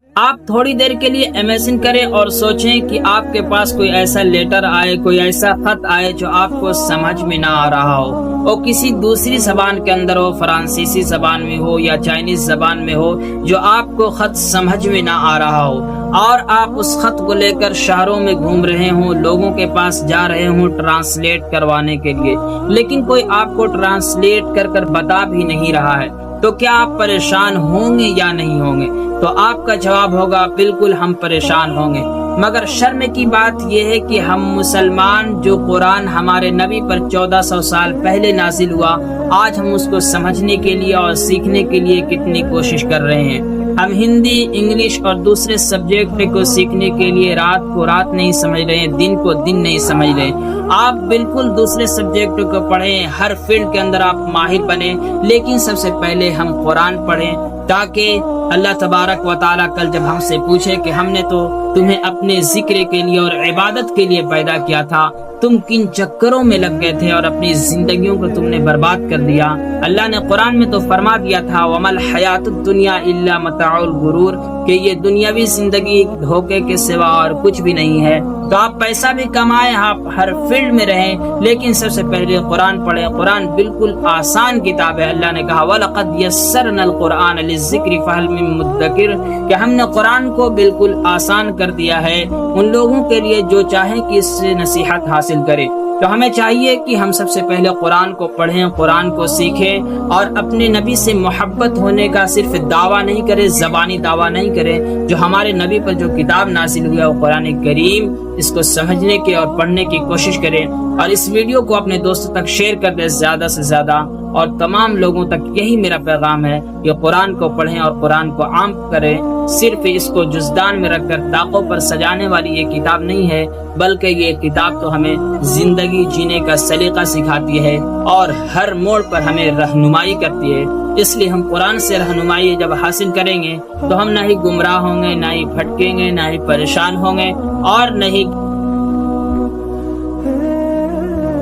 آپ تھوڑی دیر کے لیے امیجن کریں اور سوچیں کہ آپ کے پاس کوئی ایسا لیٹر آئے، کوئی ایسا خط آئے جو آپ کو سمجھ میں نہ آ رہا ہو، وہ کسی دوسری زبان کے اندر ہو، فرانسیسی زبان میں ہو یا چائنیز زبان میں ہو، جو آپ کو خط سمجھ میں نہ آ رہا ہو، اور آپ اس خط کو لے کر شہروں میں گھوم رہے ہوں، لوگوں کے پاس جا رہے ہوں ٹرانسلیٹ کروانے کے لیے، لیکن کوئی آپ کو ٹرانسلیٹ کر بتا بھی نہیں رہا ہے، تو کیا آپ پریشان ہوں گے یا نہیں ہوں گے؟ تو آپ کا جواب ہوگا بالکل ہم پریشان ہوں گے۔ مگر شرم کی بات یہ ہے کہ ہم مسلمان، جو قرآن ہمارے نبی پر 1400 سال پہلے نازل ہوا، آج ہم اس کو سمجھنے کے لیے اور سیکھنے کے لیے کتنی کوشش کر رہے ہیں۔ ہم ہندی، انگلش اور دوسرے سبجیکٹ کو سیکھنے کے لیے رات کو رات نہیں سمجھ رہے ہیں، دن کو دن نہیں سمجھ رہے ہیں۔ آپ بالکل دوسرے سبجیکٹ کو پڑھیں، ہر فیلڈ کے اندر آپ ماہر بنیں، لیکن سب سے پہلے ہم قرآن پڑھیں، تاکہ اللہ تبارک و تعالیٰ کل جب ہم سے پوچھے کہ ہم نے تو تمہیں اپنے ذکر کے لیے اور عبادت کے لیے پیدا کیا تھا، تم کن چکروں میں لگ گئے تھے اور اپنی زندگیوں کو تم نے برباد کر دیا۔ اللہ نے قرآن میں تو فرما دیا تھا وَمَا الْحَيَاةُ الدُّنْيَا إِلَّا مَتَاعُ الْغُرُورِ، کہ یہ دنیاوی زندگی دھوکے کے سوا اور کچھ بھی نہیں ہے۔ تو آپ پیسہ بھی کمائیں، آپ ہر فیلڈ میں رہیں، لیکن سب سے پہلے قرآن پڑھیں۔ قرآن بالکل آسان کتاب ہے۔ اللہ نے کہا وَلَقَدْ يَسَّرْنَا الْقُرْآنَ لِلذِّكْرِ فَهَلْ مِن مُدَّكِرٍ، کہ ہم نے قرآن کو بالکل آسان کر دیا ہے ان لوگوں کے لیے جو چاہیں کہ اس سے نصیحت حاصل کرے۔ تو ہمیں چاہیے کہ ہم سب سے پہلے قرآن کو پڑھیں، قرآن کو سیکھیں، اور اپنے نبی سے محبت ہونے کا صرف دعویٰ نہیں کریں، زبانی دعویٰ نہیں کریں۔ جو ہمارے نبی پر جو کتاب نازل ہوا ہے قرآن کریم، اس کو سمجھنے کی اور پڑھنے کی کوشش کریں، اور اس ویڈیو کو اپنے دوستوں تک شیئر کر دیں زیادہ سے زیادہ، اور تمام لوگوں تک یہی میرا پیغام ہے کہ قرآن کو پڑھیں اور قرآن کو عام کریں۔ صرف اس کو جزدان میں رکھ کر طاقوں پر سجانے والی یہ کتاب نہیں ہے، بلکہ یہ کتاب تو ہمیں زندگی جینے کا سلیقہ سکھاتی ہے اور ہر موڑ پر ہمیں رہنمائی کرتی ہے۔ اس لیے ہم قرآن سے رہنمائی جب حاصل کریں گے تو ہم نہ ہی گمراہ ہوں گے، نہ ہی بھٹکیں گے، نہ ہی پریشان ہوں گے، اور نہ ہی